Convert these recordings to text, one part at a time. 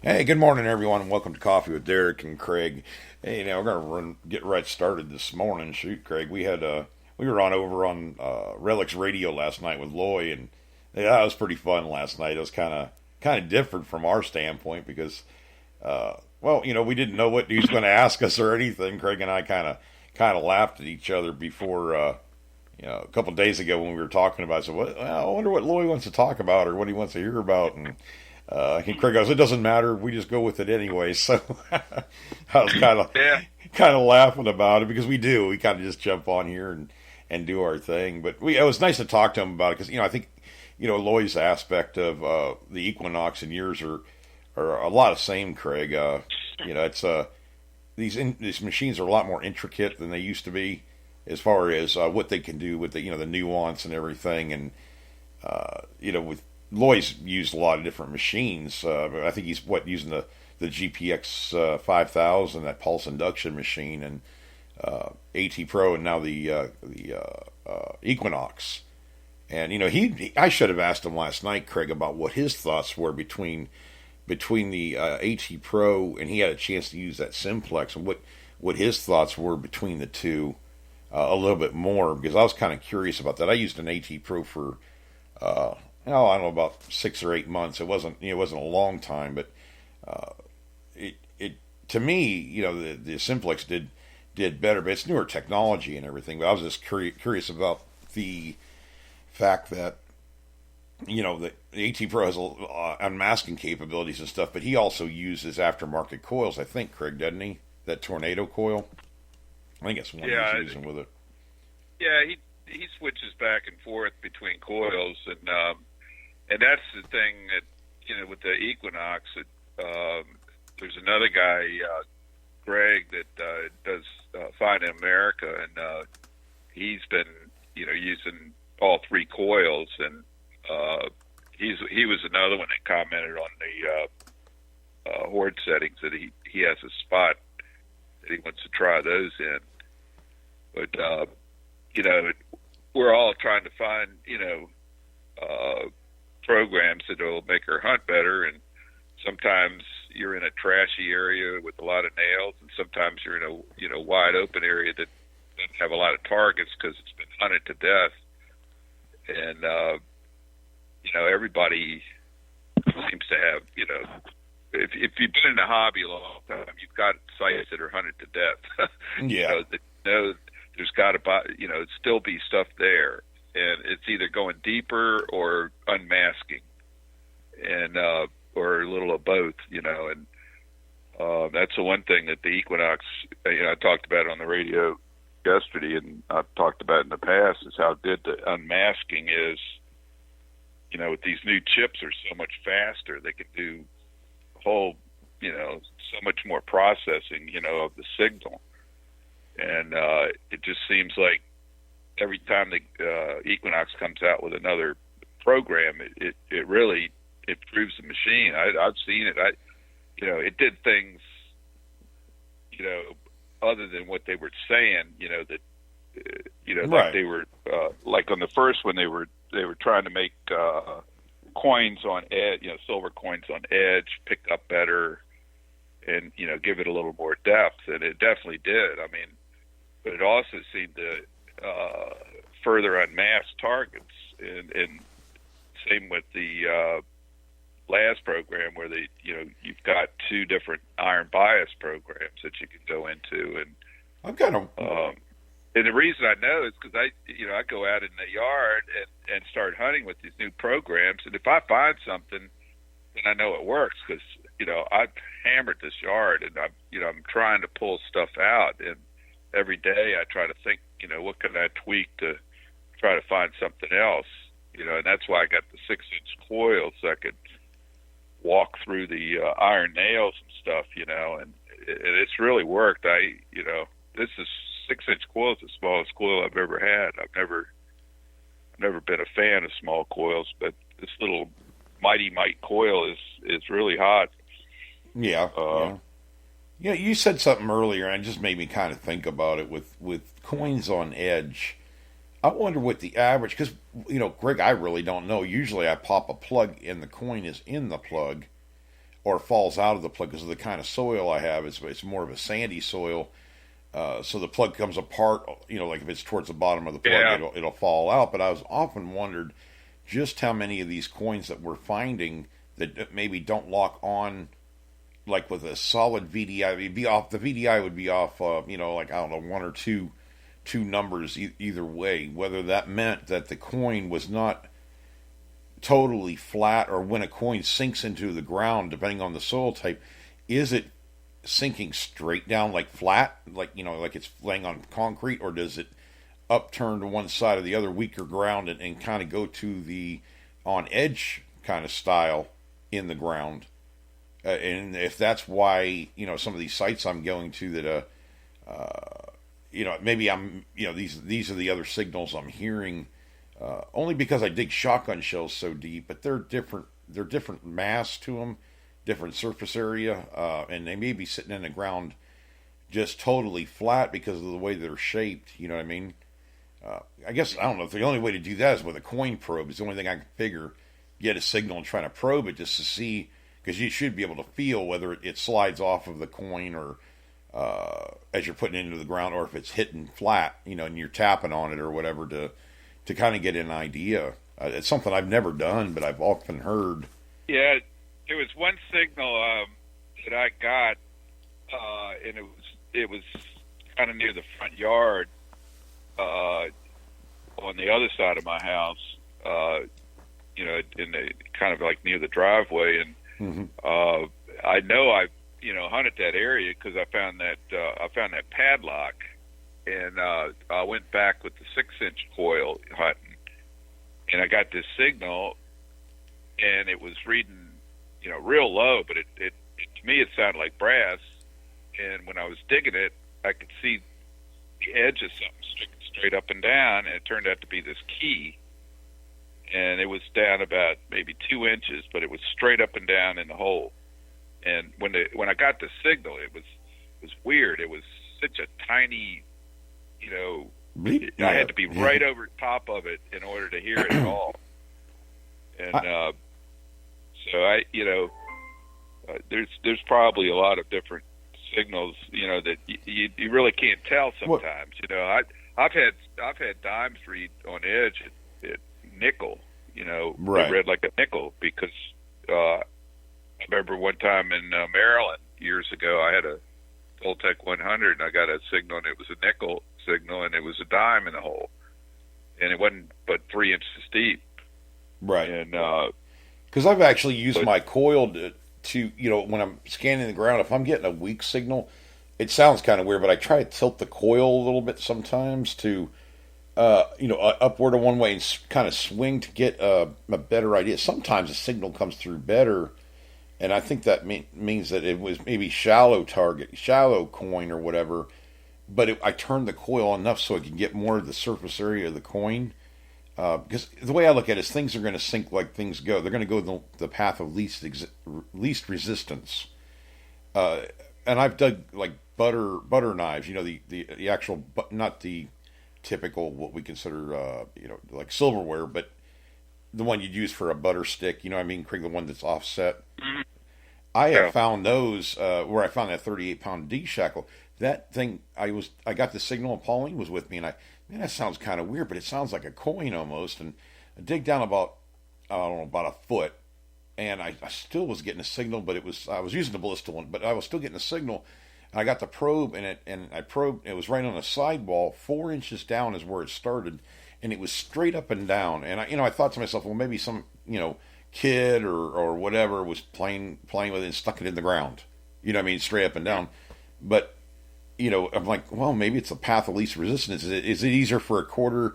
Hey, good morning, everyone, and welcome to Coffee with Derek and Craig. Hey, now we're gonna get right started this morning. Shoot, Craig, we were on over on Relics Radio last night with Loy, and yeah, that was pretty fun last night. It was kind of different from our standpoint because, we didn't know what he was going to ask us or anything. Craig and I kind of laughed at each other before. A couple of days ago when we were talking about, it, I said, I wonder what Loy wants to talk about or what he wants to hear about, and I think Craig goes, it doesn't matter. We just go with it anyway. So I was Yeah, kind of laughing about it because we do. We kind of just jump on here and do our thing. But it was nice to talk to him about it because I think Lloyd's aspect of the Equinox and yours are a lot of same. Craig, it's these machines are a lot more intricate than they used to be as far as what they can do with the nuance and everything. And with Loy's used a lot of different machines. I think he's using the GPX 5000, that pulse induction machine, and AT Pro, and now the Equinox. And I should have asked him last night, Craig, about what his thoughts were between the AT Pro, and he had a chance to use that Simplex, and what his thoughts were between the two a little bit more, because I was kind of curious about that. I used an AT Pro for I don't know, about 6 or 8 months. It wasn't a long time, but it to me, the Simplex did better, but it's newer technology and everything. But I was just curious about the fact that the AT Pro has unmasking capabilities and stuff, but he also uses aftermarket coils. I think, Craig, doesn't he? That Tornado coil. I think that's one yeah, he's using with it. yeah. He switches back and forth between coils, and that's the thing that with the Equinox. There's another guy, Greg, that does Fine in America, and he's been using all three coils, and he was another one that commented on the Horde settings that he has a spot that he wants to try those in. But we're all trying to find programs that will make her hunt better, and sometimes you're in a trashy area with a lot of nails, and sometimes you're in a wide open area that doesn't have a lot of targets because it's been hunted to death. And everybody seems to have if you've been in the hobby a long time, you've got sites that are hunted to death. Yeah. There's got to still be stuff there, and it's either going deeper or unmasking, and or a little of both, and that's the one thing that the Equinox, I talked about on the radio yesterday, and I've talked about in the past, is how good the unmasking is. With these new chips are so much faster, they can do whole, so much more processing, of the signal. And it just seems like every time the Equinox comes out with another program, it really improves the machine. I've seen it. It did things, other than what they were saying. That Right. like they were like on the first one, they were trying to make coins on edge, silver coins on edge, pick up better, and give it a little more depth, and it definitely did. I mean, but it also seemed to further unmask targets, and same with the last program where you've got two different iron bias programs that you can go into, and I'm kind of and the reason I know is because I go out in the yard and start hunting with these new programs, and if I find something, then I know it works because I've hammered this yard, and I'm trying to pull stuff out, and every day I try to think, what can I tweak to try to find something else, and that's why I got the 6-inch coil so I could walk through the iron nails and stuff, and it's really worked. This is 6-inch coil is the smallest coil I've ever had. I've never been a fan of small coils, but this little Mighty Mite coil is really hot. yeah. Yeah, you said something earlier, and it just made me kind of think about it with coins on edge. I wonder what the average, because Greg, I really don't know. Usually, I pop a plug and the coin is in the plug, or falls out of the plug because of the kind of soil I have. It's more of a sandy soil, so the plug comes apart. Like if it's towards the bottom of the plug, it'll fall out. But I was often wondered just how many of these coins that we're finding that maybe don't lock on, like with a solid VDI. It'd be off. The VDI would be off. Like I don't know, one or two numbers either way. Whether that meant that the coin was not totally flat, or when a coin sinks into the ground, depending on the soil type, is it sinking straight down like flat, like it's laying on concrete, or does it upturn to one side or the other, weaker ground, and kind of go to the on edge kind of style in the ground? And if that's why some of these sites I'm going to that maybe I'm these are the other signals I'm hearing, only because I dig shotgun shells so deep, but they're different mass to them, different surface area, and they may be sitting in the ground just totally flat because of the way they're shaped. You know what I mean? I guess I don't know if the only way to do that is with a coin probe. It's the only thing I can figure. Get a signal and try to probe it just to see, because you should be able to feel whether it slides off of the coin or as you're putting it into the ground, or if it's hitting flat, and you're tapping on it or whatever to kind of get an idea. It's something I've never done, but I've often heard. Yeah, there was one signal that I got, and it was kind of near the front yard, on the other side of my house, in the kind of like near the driveway, and I know I hunted that area because I found that padlock, and I went back with the 6-inch coil hunting, and I got this signal, and it was reading real low, but it to me it sounded like brass, and when I was digging it, I could see the edge of something sticking straight up and down, and it turned out to be this key, and it was down about maybe 2 inches, but it was straight up and down in the hole. And when I got the signal, it was weird. It was such a tiny, I had to be right over top of it in order to hear it at all. And so there's probably a lot of different signals, that you really can't tell sometimes. I've had dimes read on edge at nickel. Right. They read like a nickel because I remember one time in Maryland years ago, I had a Toltec 100, and I got a signal, and it was a nickel signal, and it was a dime in the hole, and it wasn't but 3 inches deep. Right. And because I've actually used my coil to when I'm scanning the ground, if I'm getting a weak signal, it sounds kind of weird, but I try to tilt the coil a little bit sometimes to upward or one way and kind of swing to get a better idea. Sometimes the signal comes through better, and I think that means that it was maybe shallow coin or whatever, but I turned the coil enough so I can get more of the surface area of the coin. Because the way I look at it is things are going to sink like things go. They're going to go the path of least resistance. And I've dug like butter knives, the actual, not the typical what we consider like silverware, but the one you'd use for a butter stick, Craig, the one that's offset. I have found those where I found that 38-pound D shackle. That thing, I got the signal, and Pauline was with me, and that sounds kind of weird, but it sounds like a coin almost. And I dig down about a foot, and I still was getting a signal, but I was using the ballista one, but I was still getting a signal. And I got the probe, and I probed. It was right on the sidewall, 4 inches down is where it started, and it was straight up and down. And I thought to myself, well, maybe some kid or whatever was playing with it and stuck it in the ground. Straight up and down. But I'm like, well, maybe it's the path of least resistance. Is it easier for a quarter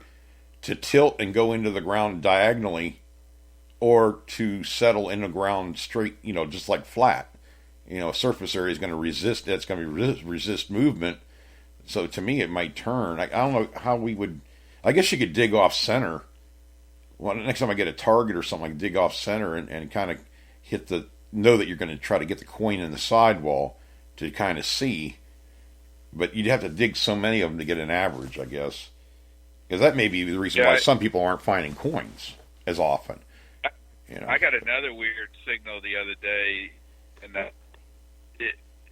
to tilt and go into the ground diagonally, or to settle in the ground straight, just like flat? Surface area is going to resist. That's going to resist movement. So to me, it might turn. I don't know how we would. I guess you could dig off center. Well, next time I get a target or something, I can dig off center and kind of know that you're going to try to get the coin in the sidewall to kind of see. But you'd have to dig so many of them to get an average, I guess. Because that may be the reason why some people aren't finding coins as often. I got another weird signal the other day and that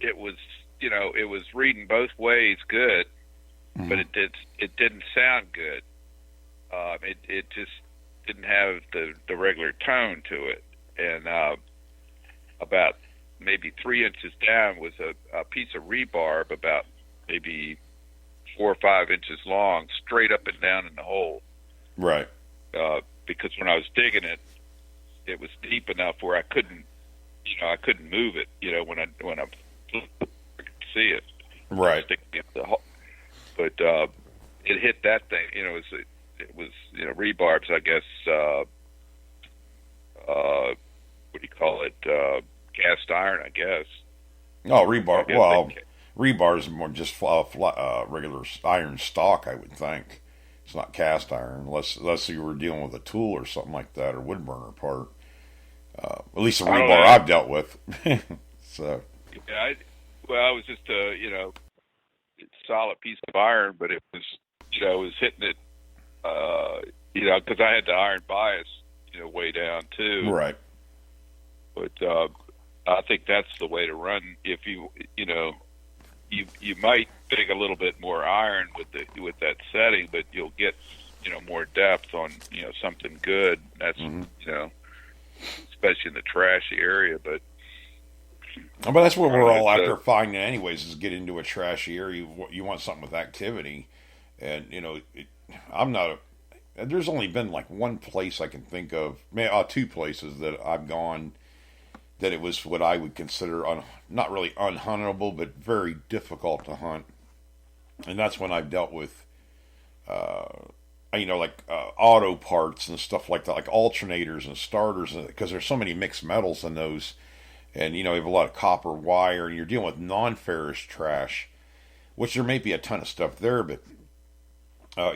it was, it was reading both ways good, but it didn't sound good. It just didn't have the regular tone to it, and about maybe 3 inches down was a piece of rebarb about maybe 4 or 5 inches long, straight up and down in the hole. Right. Because when I was digging it, it was deep enough where I couldn't move it. When I could see it. Right. Sticking in the hole. But it hit that thing. It was rebarbs, I guess. What do you call it? Cast iron, I guess. Oh, rebar. Well, rebar is more just regular iron stock, I would think. It's not cast iron, unless you were dealing with a tool or something like that, or wood burner part. At least the rebar I've dealt with. So. Yeah, it was just a solid piece of iron, but it was I was hitting it, because I had the iron bias, way down too. Right. But I think that's the way to run. If you might dig a little bit more iron with that setting, but you'll get more depth on something good. That's especially in the trashy area. But that's what we're all after finding, anyways. Is get into a trashy area. You want something with activity, and I'm not. There's only been like one place I can think of, two places that I've gone that it was what I would consider not really unhuntable, but very difficult to hunt. And that's when I've dealt with, auto parts and stuff like that, like alternators and starters, because there's so many mixed metals in those. And, you have a lot of copper wire, and you're dealing with non-ferrous trash, which there may be a ton of stuff there, but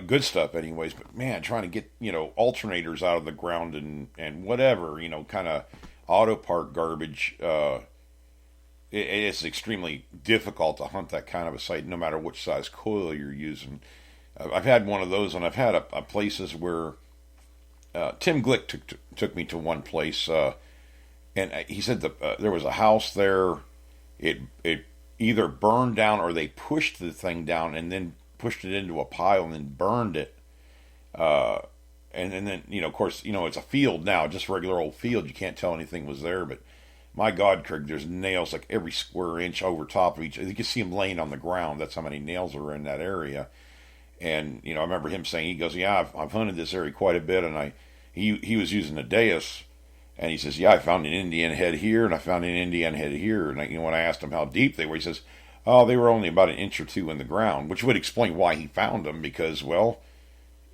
good stuff anyways. But, man, trying to get, alternators out of the ground and whatever, kind of auto part garbage, it's extremely difficult to hunt that kind of a site, no matter which size coil you're using. I've had one of those, and I've had places where Tim Glick took me to one place, and he said that there was a house there. It either burned down or they pushed the thing down and then pushed it into a pile and then burned it. And then, of course, it's a field now, just regular old field. You can't tell anything was there, but my God, Craig, there's nails like every square inch over top of each. You can see them laying on the ground. That's how many nails are in that area. And, I remember him saying, he goes, yeah, I've hunted this area quite a bit. And he was using a Deus. And he says, yeah, I found an Indian head here, and I found an Indian head here. And when I asked him how deep they were, he says, oh, they were only about an inch or two in the ground, which would explain why he found them, because, well,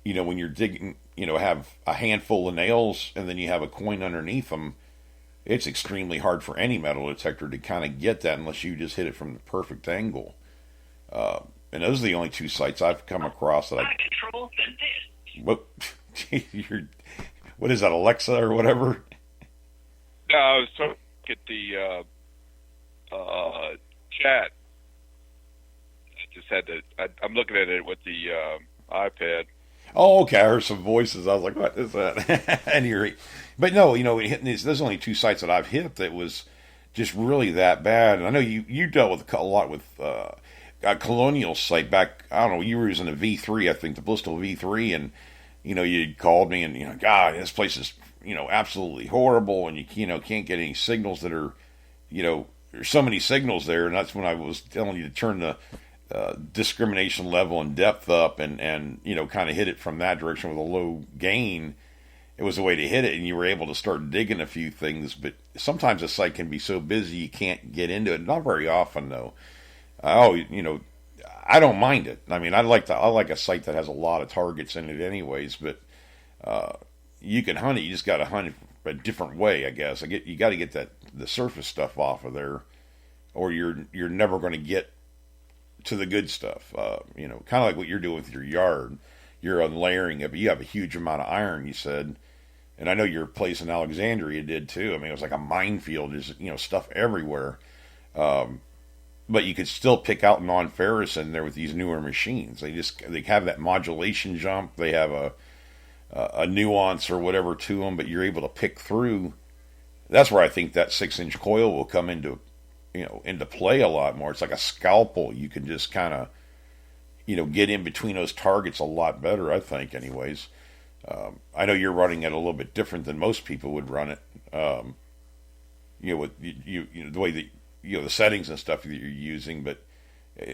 when you're digging, have a handful of nails and then you have a coin underneath them, it's extremely hard for any metal detector to kind of get that unless you just hit it from the perfect angle. And those are the only two sites I've come across that I control. What is that, Alexa or whatever? No, I was trying to get the chat. I just had to. I'm looking at it with the iPad. Oh, okay. I heard some voices. I was like, "What is that?" But no, there's only two sites that I've hit that was just really that bad. And I know you dealt with a lot with a Colonial site back. I don't know. You were using a V3, I think, the Bristol V3, and you called me and God, this place is absolutely horrible, and you can't get any signals that are there's so many signals there, and that's when I was telling you to turn the discrimination level and depth up and kind of hit it from that direction with a low gain. It was a way to hit it, and you were able to start digging a few things. But sometimes a site can be so busy you can't get into it. Not very often, though. I don't mind it. I mean, I like a site that has a lot of targets in it, anyways. But you can hunt it. You just got to hunt it a different way, I guess. You got to get the surface stuff off of there, or you're never going to get to the good stuff. Kind of like what you're doing with your yard. You're unlayering it, but you have a huge amount of iron, you said. And I know your place in Alexandria did too. I mean, it was like a minefield. There's, stuff everywhere. But you could still pick out non-ferrous in there with these newer machines. They have that modulation jump. They have a nuance or whatever to them, but you're able to pick through that's where I think that 6-inch coil will come into, into play a lot more. It's like a scalpel. You can just kind of, get in between those targets a lot better, I think, anyways. I know you're running it a little bit different than most people would run it. With the way that the settings and stuff that you're using, but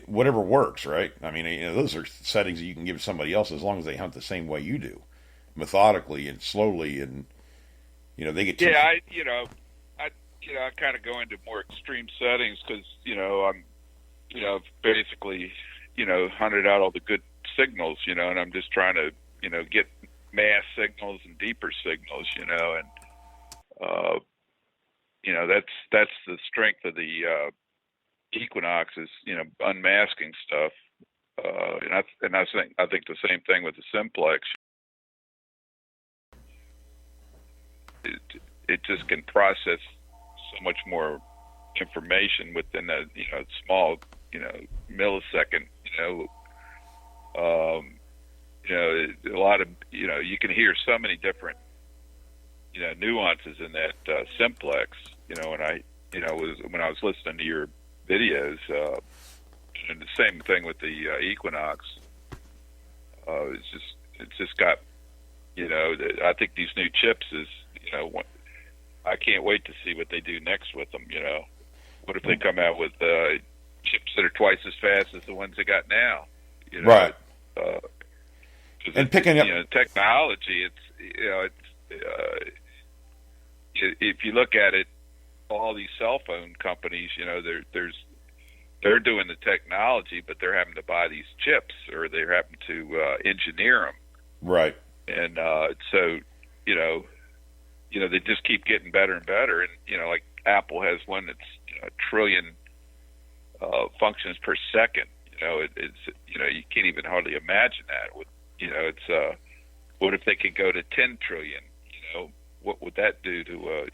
whatever works, right? I mean, those are settings that you can give somebody else as long as they hunt the same way you do, methodically and slowly, and they get. I kind of go into more extreme settings because I'm basically hunted out all the good signals, and I'm just trying to get mass signals and deeper signals, and that's the strength of the Equinox is unmasking stuff, and I think the same thing with the Simplex. It just can process so much more information within a small millisecond. A lot of you can hear so many different nuances in that Simplex. When I was listening to your videos, and the same thing with the Equinox. It's just got I think these new chips is I can't wait to see what they do next with them. What if they come out with chips that are twice as fast as the ones they got now? Right. And picking up technology, if you look at it, all these cell phone companies, they're doing the technology, but they're having to buy these chips, or they're having to engineer them. Right. And so they just keep getting better and better. And like Apple has one that's a trillion functions per second. It's you can't even hardly imagine that. It's what if they could go to 10 trillion? What would that do to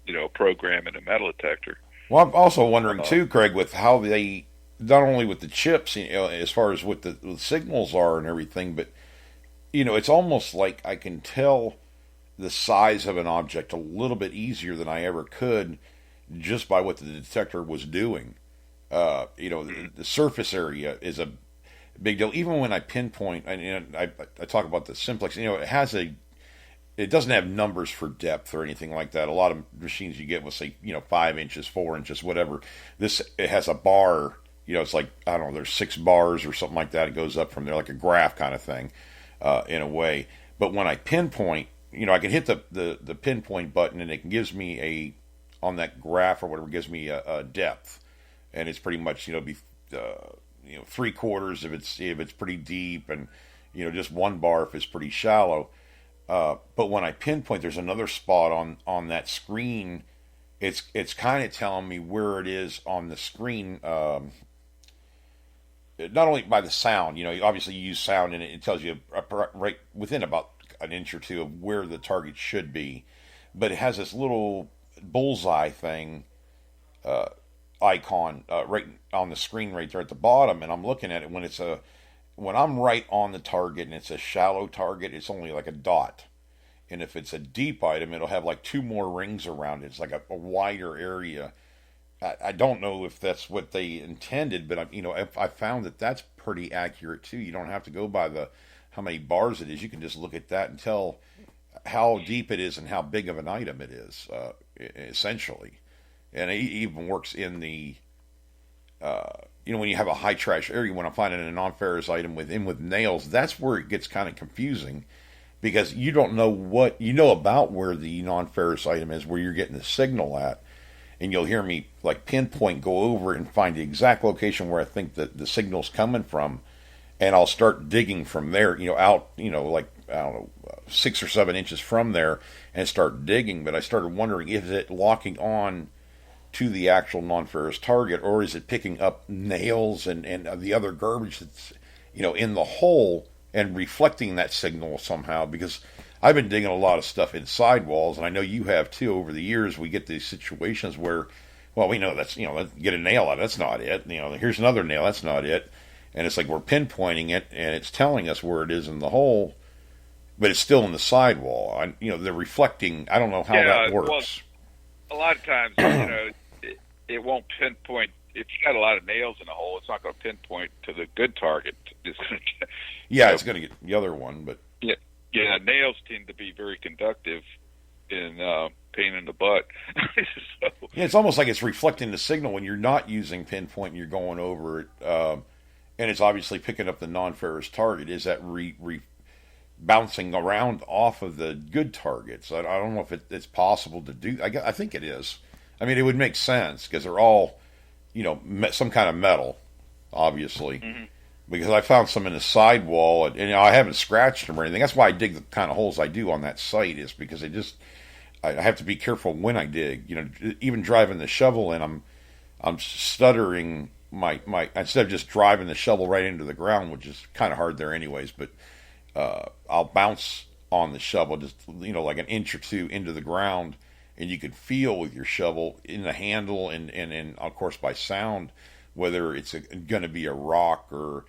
a program in a metal detector? Well, I'm also wondering too, Craig, with how they, not only with the chips, as far as what the signals are and everything, but it's almost like I can tell the size of an object a little bit easier than I ever could just by what the detector was doing. The surface area is a big deal. Even when I pinpoint, and I talk about the Simplex, it doesn't have numbers for depth or anything like that. A lot of machines you get will say, 5 inches, 4 inches, whatever. It has a bar, it's like, I don't know, there's 6 bars or something like that. It goes up from there like a graph kind of thing, in a way. But when I pinpoint, I can hit the pinpoint button and it gives me on that graph or whatever, gives me a depth. And it's pretty much, be 3/4 if it's pretty deep, and, just 1 bar if it's pretty shallow. But when I pinpoint, there's another spot on that screen. It's kind of telling me where it is on the screen. Not only by the sound, obviously you use sound and it tells you right within about an inch or two of where the target should be, but it has this little bullseye thing, icon, right on the screen right there at the bottom, and I'm looking at it when I'm right on the target and it's a shallow target, it's only like a dot. And if it's a deep item, it'll have like 2 more rings around it. It's like a wider area. I don't know if that's what they intended, but I found that that's pretty accurate too. You don't have to go by how many bars it is. You can just look at that and tell how deep it is and how big of an item it is, essentially. And it even works in the when you have a high trash area, when I'm finding a non-ferrous item with nails, that's where it gets kind of confusing, because you don't know what about where the non-ferrous item is, where you're getting the signal at, and you'll hear me like pinpoint, go over and find the exact location where I think that the signal's coming from, and I'll start digging from there, out, like, I don't know, 6 or 7 inches from there, and start digging. But I started wondering, is it locking on to the actual non-ferrous target, or is it picking up nails and the other garbage that's in the hole and reflecting that signal somehow? Because I've been digging a lot of stuff in sidewalls, and I know you have too. Over the years, we get these situations where, well, we know that's let's get a nail out, that's not it. Here's another nail, that's not it. And it's like we're pinpointing it, and it's telling us where it is in the hole, but it's still in the sidewall. They're reflecting. I don't know how that works. Well, a lot of times, it won't pinpoint. If you got a lot of nails in a hole, it's not going to pinpoint to the good target. It's going to, it's going to get the other one, but yeah, nails tend to be very conductive in pain in the butt. So, yeah, it's almost like it's reflecting the signal when you're not using pinpoint and you're going over it, and it's obviously picking up the non-ferrous target. Is that bouncing around off of the good targets? I don't know if it's possible to do. I think it is. I mean, it would make sense because they're all, some kind of metal, obviously. Mm-hmm. Because I found some in the sidewall, and I haven't scratched them or anything. That's why I dig the kind of holes I do on that site, is because I have to be careful when I dig. Even driving the shovel in, I'm stuttering my instead of just driving the shovel right into the ground, which is kind of hard there anyways. But I'll bounce on the shovel just like an inch or two into the ground, and you could feel with your shovel in the handle and of course by sound whether it's going to be a rock or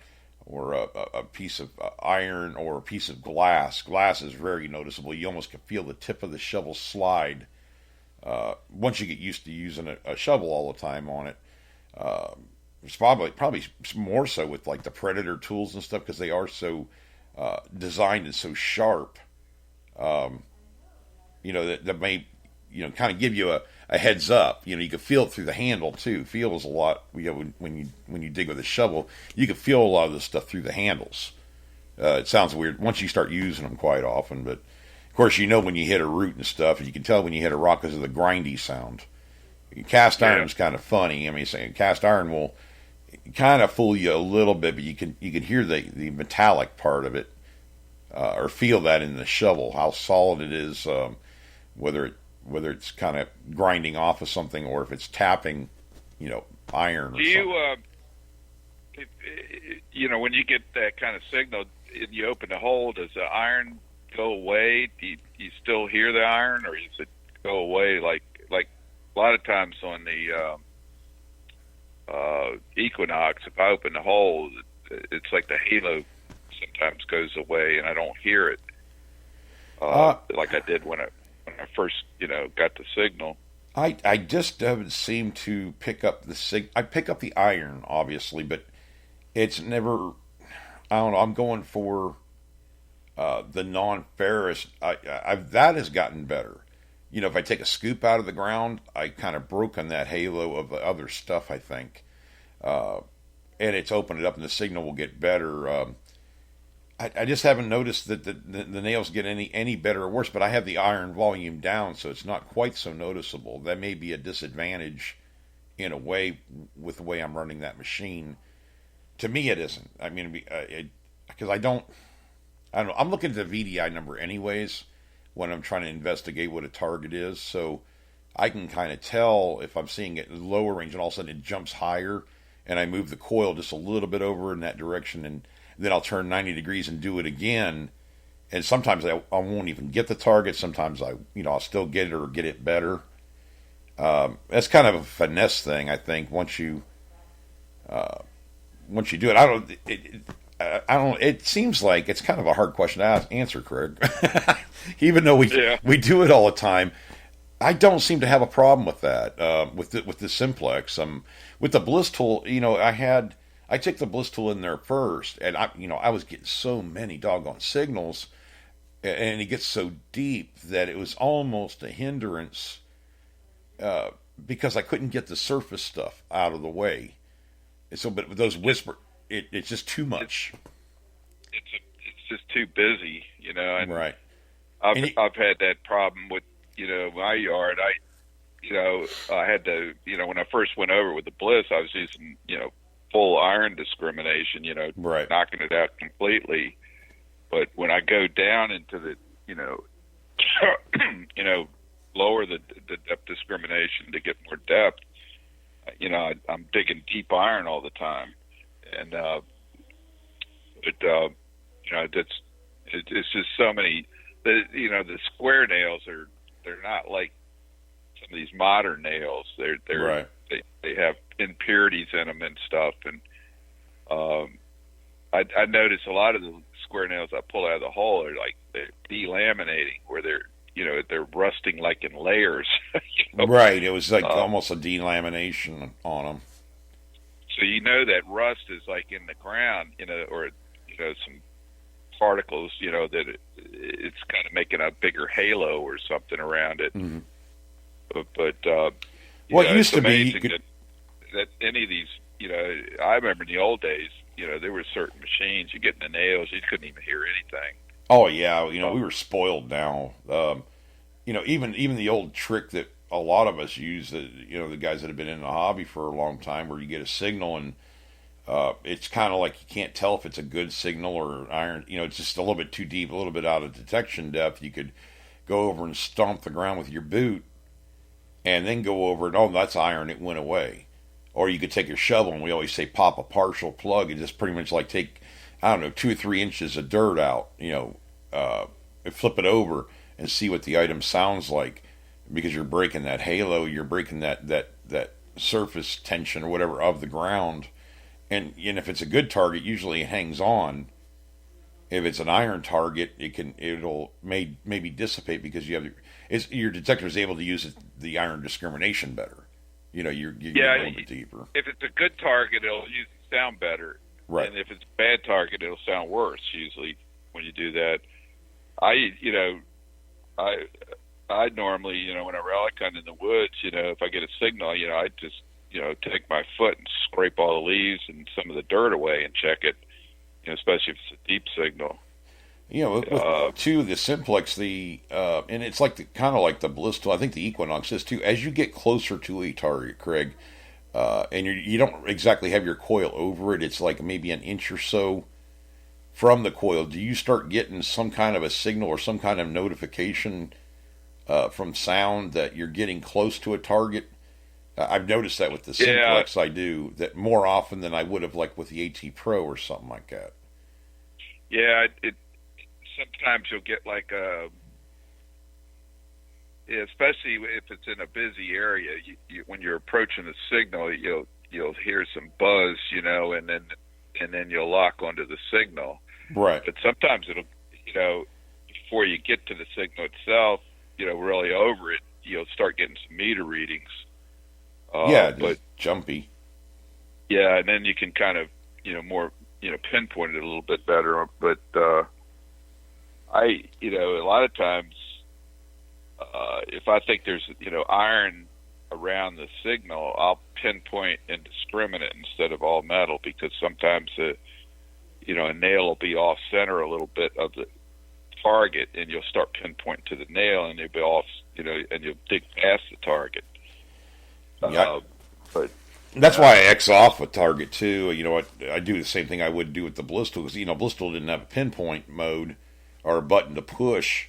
a piece of iron or a piece of glass. Glass is very noticeable. You almost can feel the tip of the shovel slide once you get used to using a shovel all the time on it. It's probably more so with like the Predator tools and stuff because they are so designed and so sharp. That may kind of give you a heads up. You can feel it through the handle too. Feel is a lot. When you dig with a shovel, you can feel a lot of this stuff through the handles. It sounds weird once you start using them quite often, but of course when you hit a root and stuff, and you can tell when you hit a rock because of the grindy sound. Cast iron is kind of funny. I mean, saying cast iron will kind of fool you a little bit, but you can hear the metallic part of it, or feel that in the shovel how solid it is, whether it's kind of grinding off of something or if it's tapping, iron or something. When you get that kind of signal and you open the hole, does the iron go away? Do you still hear the iron, or does it go away? Like a lot of times on the Equinox, if I open the hole, it's like the halo sometimes goes away and I don't hear it like I did when I first, got the signal. I just haven't seemed to pick up the I pick up the iron, obviously, but it's never. I don't know. I'm going for the non-ferrous. That has gotten better. If I take a scoop out of the ground, I kind of broke on that halo of the other stuff, I think, and it's opened it up, and the signal will get better. I just haven't noticed that the nails get any better or worse, but I have the iron volume down, so it's not quite so noticeable. That may be a disadvantage in a way with the way I'm running that machine. To me, it isn't. I mean, because I don't know. I'm looking at the VDI number anyways when I'm trying to investigate what a target is, so I can kind of tell if I'm seeing it in lower range and all of a sudden it jumps higher, and I move the coil just a little bit over in that direction, and then I'll turn 90 degrees and do it again. And sometimes I won't even get the target. Sometimes I'll still get it or get it better. That's kind of a finesse thing, I think. Once you do it, I don't. It seems like it's kind of a hard question to answer, Craig. Even though we do it all the time, I don't seem to have a problem with that. With the Simplex, with the Bliss tool, I took the Bliss tool in there first, and I was getting so many doggone signals, and it gets so deep that it was almost a hindrance because I couldn't get the surface stuff out of the way. And so, but with those whisper, it's just too much. It's just too busy, And right. I've had that problem with my yard. I had to when I first went over with the Bliss, I was using full iron discrimination, right, knocking it out completely. But when I go down into the, lower the depth discrimination to get more depth, I'm digging deep iron all the time, and it's just so many. The square nails they're not like some of these modern nails. They're right. They have impurities in them and stuff, and I notice a lot of the square nails I pull out of the hole are like they're delaminating, where they're they're rusting like in layers. Right. It was like Uh, almost a delamination on them. so that rust is like in the ground, or some particles, that it's kind of making a bigger halo or something around it. Mm-hmm. But Well, it used it's to be amazing that any of these, I remember in the old days, there were certain machines you get in the nails, you couldn't even hear anything. oh yeah, we were spoiled now. Even the old trick that a lot of us use, that the guys that have been in the hobby for a long time, where you get a signal and it's kind of like you can't tell if it's a good signal or iron. It's just a little bit too deep, a little bit out of detection depth. You could go over and stomp the ground with your boot, and then go over and, oh, that's iron, it went away. Or you could take your shovel, and we always say pop a partial plug, and just pretty much like take, I don't know, 2 or 3 inches of dirt out, and flip it over and see what the item sounds like, because you're breaking that halo, you're breaking that surface tension or whatever of the ground. And if it's a good target, usually it hangs on. If it's an iron target, it'll maybe dissipate, because your detector is able to use the iron discrimination better. You get a little bit deeper. If it's a good target, it'll usually sound better. Right. And if it's a bad target, it'll sound worse usually when you do that. I normally, when I relic hunt in the woods, if I get a signal, I just, take my foot and scrape all the leaves and some of the dirt away and check it, especially if it's a deep signal. With the Simplex, and it's like kind of like the Blisstal. I think the Equinox is too. As you get closer to a target, Craig, and you don't exactly have your coil over it, it's like maybe an inch or so from the coil. Do you start getting some kind of a signal or some kind of notification from sound that you're getting close to a target? I've noticed that with the Simplex. I do that more often than I would have, like with the AT Pro or something like that. Yeah, sometimes you'll get like especially if it's in a busy area, when you're approaching the signal, you'll hear some buzz, and then you'll lock onto the signal. Right. But sometimes it'll, before you get to the signal itself, really over it, you'll start getting some meter readings. But jumpy. Yeah, and then you can kind of, more, pinpoint it a little bit better. But a lot of times, if I think there's, iron around the signal, I'll pinpoint and discriminate instead of all metal, because sometimes a nail will be off center a little bit of the target, and you'll start pinpointing to the nail, and you'll be off, and you'll dig past the target. Yeah. But that's why I X off a target too. I do the same thing I would do with the Blisstal, because Blisstal didn't have a pinpoint mode or a button to push.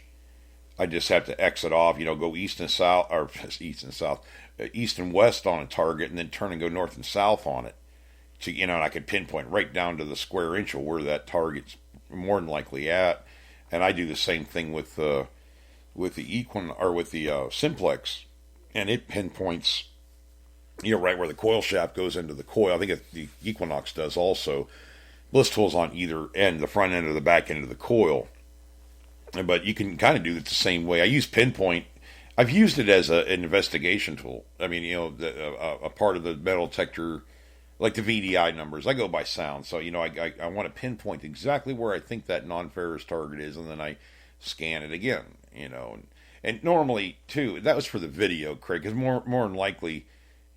I just have to X it off. Go east and south, or east and west on a target, and then turn and go north and south on it. So and I could pinpoint right down to the square inch of where that target's more than likely at. And I do the same thing with the Simplex, and it pinpoints, right where the coil shaft goes into the coil. I think the Equinox does also. Blisstal's on either end, the front end or the back end of the coil. But you can kind of do it the same way. I use pinpoint. I've used it as an investigation tool. I mean, a part of the metal detector, like the VDI numbers, I go by sound. So, I want to pinpoint exactly where I think that non-ferrous target is, and then I scan it again, And normally, too, that was for the video, Craig, because more than likely,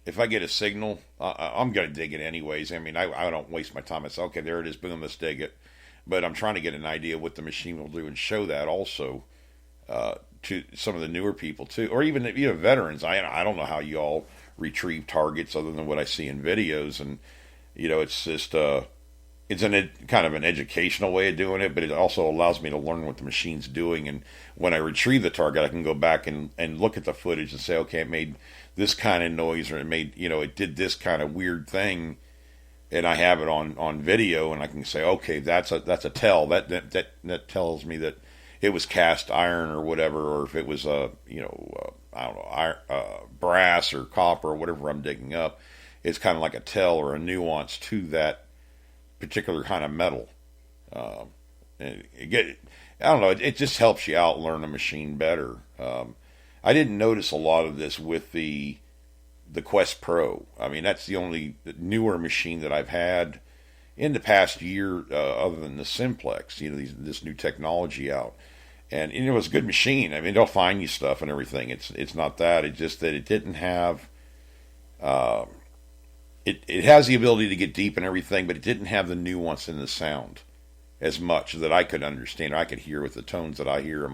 if I get a signal, I'm going to dig it anyways. I mean, I don't waste my time. I say, okay, there it is, boom, let's dig it. But I'm trying to get an idea of what the machine will do and show that also to some of the newer people, too. Or even veterans. I don't know how you all retrieve targets other than what I see in videos. And, it's just, it's kind of an educational way of doing it, but it also allows me to learn what the machine's doing. And when I retrieve the target, I can go back and look at the footage and say, okay, it made this kind of noise, or it made, it did this kind of weird thing, and I have it on video, and I can say, okay, that's a tell. That tells me that it was cast iron or whatever, or if it was I don't know, brass or copper or whatever I'm digging up. It's kind of like a tell or a nuance to that particular kind of metal. I don't know. It just helps you out learn a machine better. I didn't notice a lot of this with the Quest Pro. I mean, that's the only newer machine that I've had in the past year, other than the Simplex. This new technology out, and it was a good machine. I mean, they'll find you stuff and everything. It's not that. It's just that it didn't have. It has the ability to get deep and everything, but it didn't have the nuance in the sound as much that I could understand. I could hear with the tones that I hear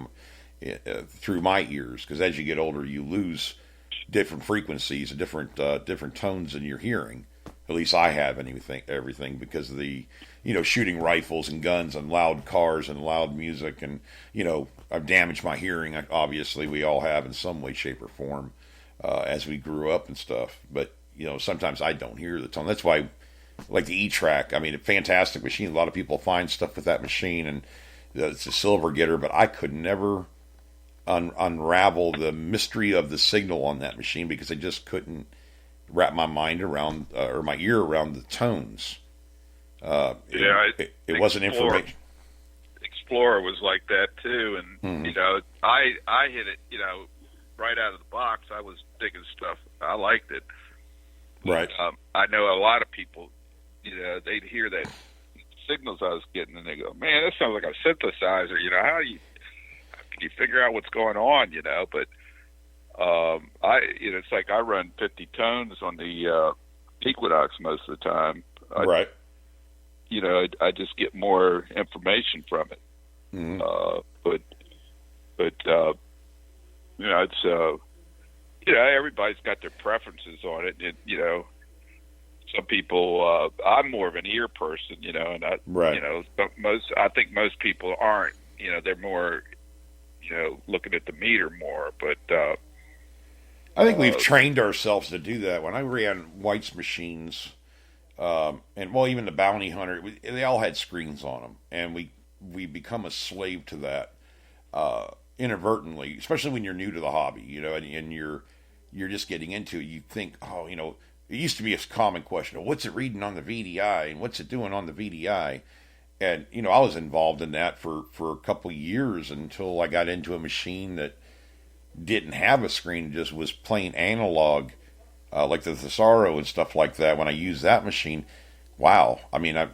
through my ears. Because as you get older, you lose different frequencies, different tones in your hearing. At least I have everything because of the shooting rifles and guns and loud cars and loud music, and I've damaged my hearing. Obviously, we all have in some way, shape, or form as we grew up and stuff. But sometimes I don't hear the tone. That's why, like the E-Track. I mean, a fantastic machine. A lot of people find stuff with that machine, and it's a silver getter. But I could never unravel the mystery of the signal on that machine because I just couldn't wrap my mind around or my ear around the tones. It wasn't information. Explorer was like that too, and I hit it right out of the box. I was digging stuff. I liked it. Right. I know a lot of people, they'd hear that signals I was getting, and they go, "Man, that sounds like a synthesizer." How can you figure out what's going on? But it's like I run 50 tones on the Equinox most of the time. Right. I just get more information from it. Mm-hmm. It's everybody's got their preferences on it. Some people. I'm more of an ear person, and right. I think most people aren't. They're more, looking at the meter more. But I think we've trained ourselves to do that. When I ran White's machines, even the Bounty Hunter, they all had screens on them, and we become a slave to that inadvertently, especially when you're new to the hobby, and you're just getting into it. You think, it used to be a common question, what's it reading on the VDI, and what's it doing on the VDI? And I was involved in that for a couple of years until I got into a machine that didn't have a screen, just was plain analog, like the Thesauro and stuff like that. When I used that machine, wow! I mean, I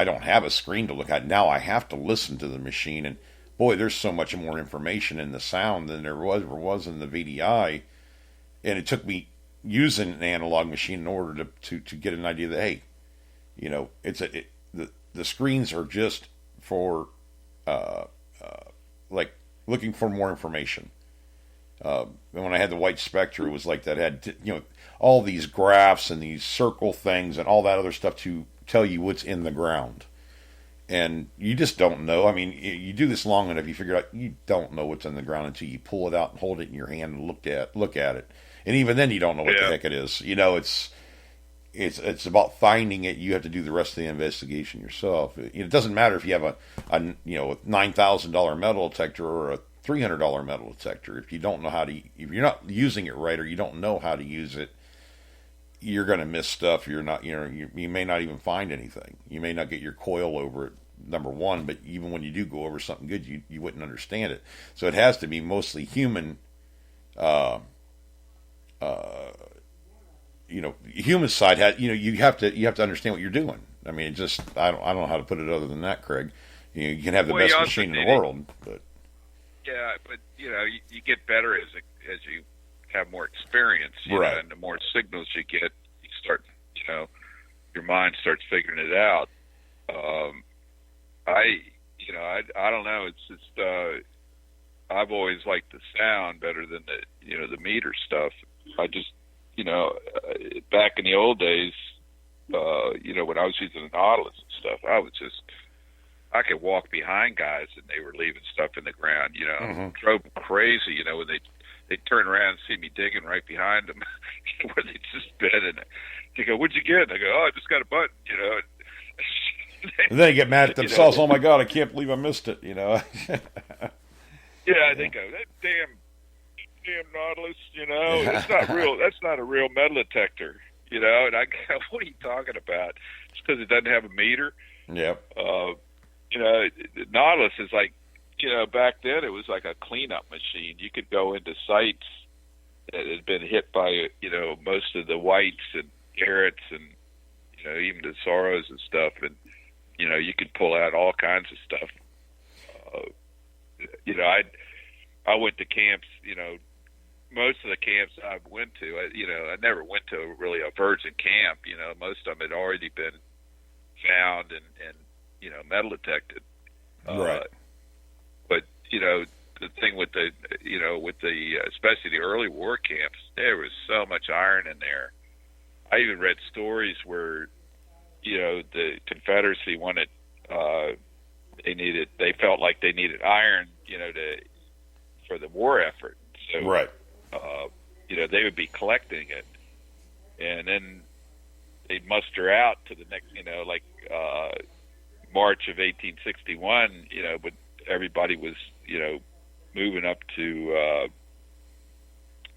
don't have a screen to look at now. I have to listen to the machine, and boy, there's so much more information in the sound than there was in the VDI. And it took me using an analog machine in order to get an idea that hey, the screens are just for like looking for more information. And when I had the White Spectre, it was like that. It had all these graphs and these circle things and all that other stuff to tell you what's in the ground. And you just don't know. I mean, you do this long enough, you figure out you don't know what's in the ground until you pull it out and hold it in your hand and look at it. And even then, you don't know what the heck it is. It's about finding it. You have to do the rest of the investigation yourself. It doesn't matter if you have a $9,000 metal detector or a $300 metal detector. If you don't know if you're not using it right, or you don't know how to use it, you're going to miss stuff. You're not, you may not even find anything. You may not get your coil over it, number one, but even when you do go over something good, you wouldn't understand it. So it has to be mostly human, human side. You have to understand what you're doing. I mean, I don't know how to put it other than that, Craig. You can have the best machine in the world, but you get better as you have more experience, right. And the more signals you get, you start, your mind starts figuring it out. I don't know. It's just I've always liked the sound better than the meter stuff. I just back in the old days, when I was using the Nautilus and stuff, I could walk behind guys and they were leaving stuff in the ground, Mm-hmm. Drove them crazy, when they'd turn around and see me digging right behind them where they'd just been, and they go, "What'd you get?" And I go, "Oh, I just got a button," And then they get mad at themselves. Oh my God, I can't believe I missed it, Yeah, they go, "That damn Nautilus, it's not real. That's not a real metal detector, And I go, "What are you talking about? It's because it doesn't have a meter." Yep. the Nautilus is like, back then it was like a cleanup machine. You could go into sites that had been hit by, most of the whites and Garretts and, even the Sorrows and stuff. And, you could pull out all kinds of stuff. I went to camps, most of the camps I went to, I never went to really a virgin camp. Most of them had already been found and metal detected. Right. But the thing with the especially the early war camps, there was so much iron in there. I even read stories where the Confederacy wanted they felt like they needed iron for the war effort. So right. They would be collecting it, and then they'd muster out to the next, March of 1861, but everybody was, moving up to,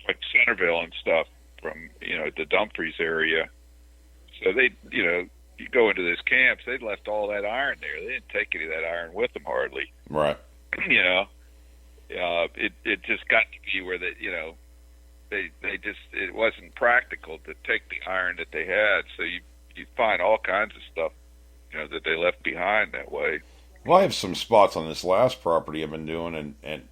like Centerville and stuff from, the Dumfries area. So they, you go into these camps, they'd left all that iron there. They didn't take any of that iron with them hardly. Right. It just got to be where they just, it wasn't practical to take the iron that they had. So you find all kinds of stuff, that they left behind that way. Well, I have some spots on this last property I've been doing, and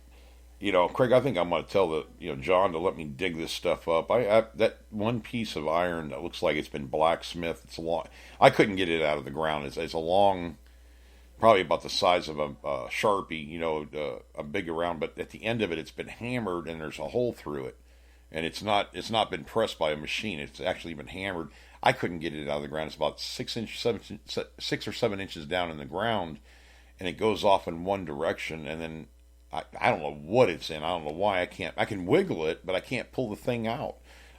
Craig, I think I'm going to tell John to let me dig this stuff up. I that one piece of iron that looks like it's been blacksmithed. It's a long. I couldn't get it out of the ground. It's a long, probably about the size of a Sharpie, a big around. But at the end of it, it's been hammered, and there's a hole through it, and it's not been pressed by a machine. It's actually been hammered. I couldn't get it out of the ground. It's about 6 or 7 inches down in the ground, and it goes off in one direction, and then I don't know what it's in. I don't know why I can't. I can wiggle it, but I can't pull the thing out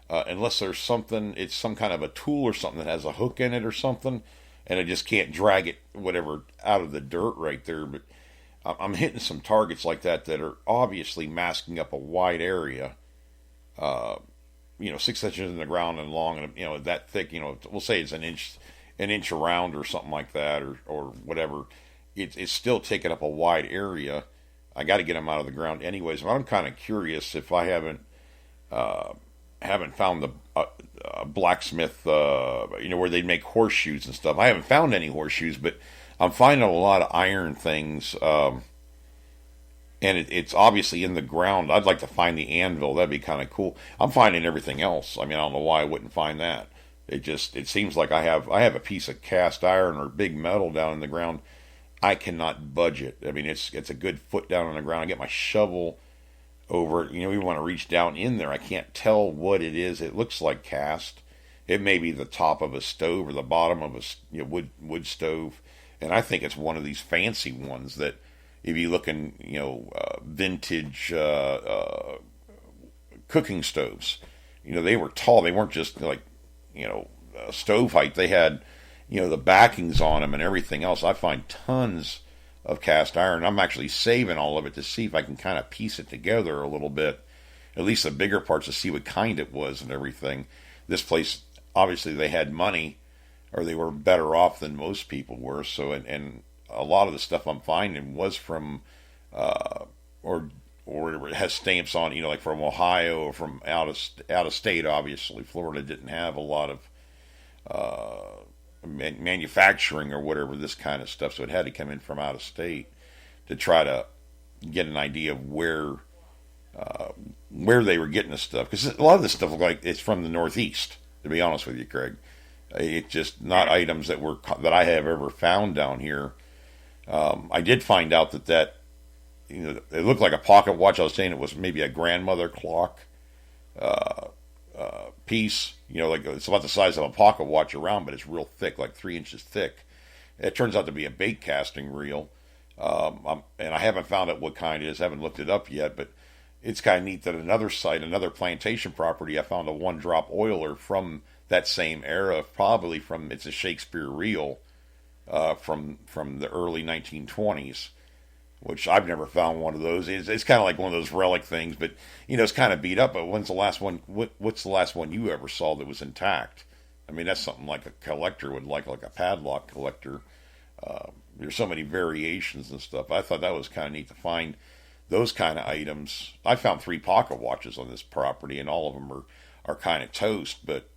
unless there's something. It's some kind of a tool or something that has a hook in it or something, and I just can't drag it out of the dirt right there. But I'm hitting some targets like that are obviously masking up a wide area. 6 inches in the ground and long, and that thick. We'll say it's an inch around or something like that, or whatever. It's still taking up a wide area. I got to get them out of the ground anyways. But I'm kind of curious if I haven't found the blacksmith, where they make horseshoes and stuff. I haven't found any horseshoes, but I'm finding a lot of iron things, and it's obviously in the ground. I'd like to find the anvil. That'd be kind of cool. I'm finding everything else. I mean, I don't know why I wouldn't find that. It seems like I have a piece of cast iron or big metal down in the ground. I cannot budge it. I mean, it's a good foot down on the ground. I get my shovel over it. We want to reach down in there. I can't tell what it is. It looks like cast. It may be the top of a stove or the bottom of a wood stove, and I think it's one of these fancy ones that, if you look in vintage cooking stoves, they were tall. They weren't just like stove height. They had the backings on them and everything else. I find tons of cast iron. I'm actually saving all of it to see if I can kind of piece it together a little bit, at least the bigger parts, to see what kind it was and everything. This place, obviously they had money, or they were better off than most people were. So, and a lot of the stuff I'm finding was from, or it has stamps on, like from Ohio or from out of state. Obviously, Florida didn't have a lot of manufacturing or whatever, this kind of stuff, so it had to come in from out of state to try to get an idea of where they were getting the stuff, because a lot of this stuff looked like it's from the Northeast, to be honest with you, Craig. It's just not items that I have ever found down here. I did find out that it looked like a pocket watch. I was saying it was maybe a grandmother clock piece, like it's about the size of a pocket watch around, but it's real thick, like 3 inches thick. It turns out to be a bait casting reel, and I haven't found out what kind it is. I haven't looked it up yet, but it's kind of neat that another plantation property, I found a 1-drop oiler from that same era, probably it's a Shakespeare reel from the early 1920s. Which I've never found one of those. It's kind of like one of those relic things, but it's kind of beat up. But when's the last one? What's the last one you ever saw that was intact? I mean, that's something like a collector would like a padlock collector. there's so many variations and stuff. I thought that was kind of neat to find those kind of items. I found 3 pocket watches on this property, and all of them are kind of toast. But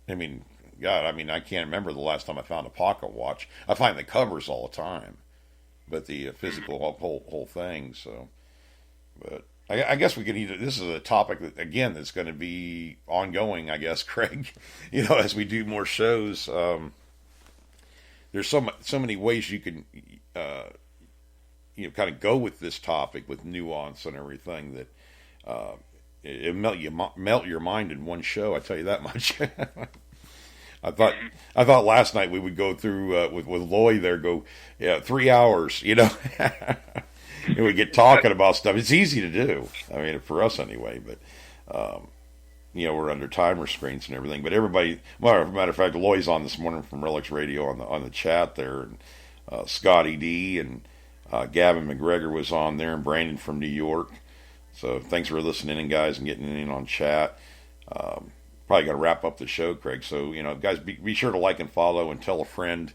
I mean, God, I mean, I can't remember the last time I found a pocket watch. I find the covers all the time, but the physical whole thing. So, but I guess we could either. This is a topic that again that's going to be ongoing. I guess, Craig. As we do more shows, there's so many ways you can kind of go with this topic with nuance and everything that it melt your mind in one show. I tell you that much. I thought last night we would go through with Lloyd there, go 3 hours, and we get talking about stuff. It's easy to do. I mean, for us anyway, but we're under time restraints and everything. But everybody, well, as a matter of fact, Lloyd's on this morning from Relics Radio on the chat there, and Scotty D and Gavin McGregor was on there, and Brandon from New York. So thanks for listening in, guys, and getting in on chat. Probably got to wrap up the show, Craig. So, guys, be sure to like and follow and tell a friend,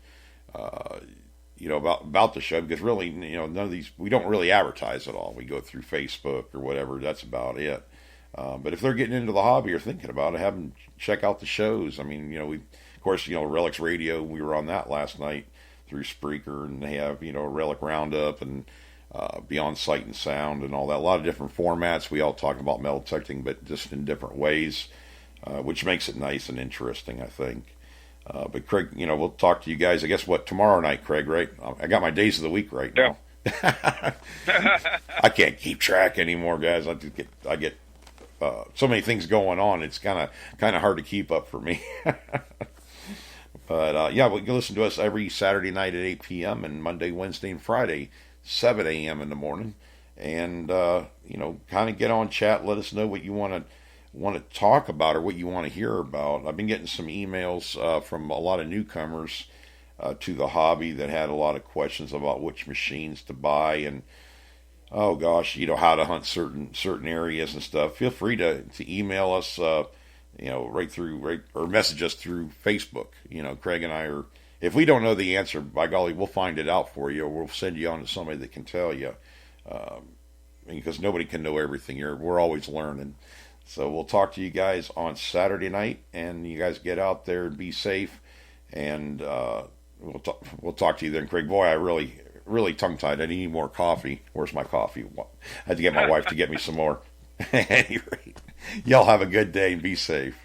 about the show, because really, none of these, we don't really advertise at all. We go through Facebook or whatever. That's about it. But if they're getting into the hobby or thinking about it, have them check out the shows. I mean, of course, Relics Radio, we were on that last night through Spreaker, and they have, Relic Roundup and Beyond Sight and Sound and all that. A lot of different formats. We all talk about metal detecting, but just in different ways. Which makes it nice and interesting, I think. But Craig, we'll talk to you guys. I guess tomorrow night, Craig, right? I got my days of the week right now. I can't keep track anymore, guys. I get so many things going on. It's kind of hard to keep up for me. But you can listen to us every Saturday night at 8 p.m. and Monday, Wednesday, and Friday, 7 a.m. in the morning. And kind of get on chat. Let us know what you want to talk about or what you want to hear about. I've been getting some emails from a lot of newcomers to the hobby that had a lot of questions about which machines to buy and how to hunt certain areas and stuff. Feel free to email us or message us through Facebook. Craig and I are, if we don't know the answer, by golly, we'll find it out for you, or we'll send you on to somebody that can tell you, because nobody can know everything. We're always learning. So we'll talk to you guys on Saturday night, and you guys get out there and be safe, and we'll talk to you then, Craig. Boy, I really tongue-tied. I need more coffee. Where's my coffee? I had to get my wife to get me some more. At any rate, y'all have a good day and be safe.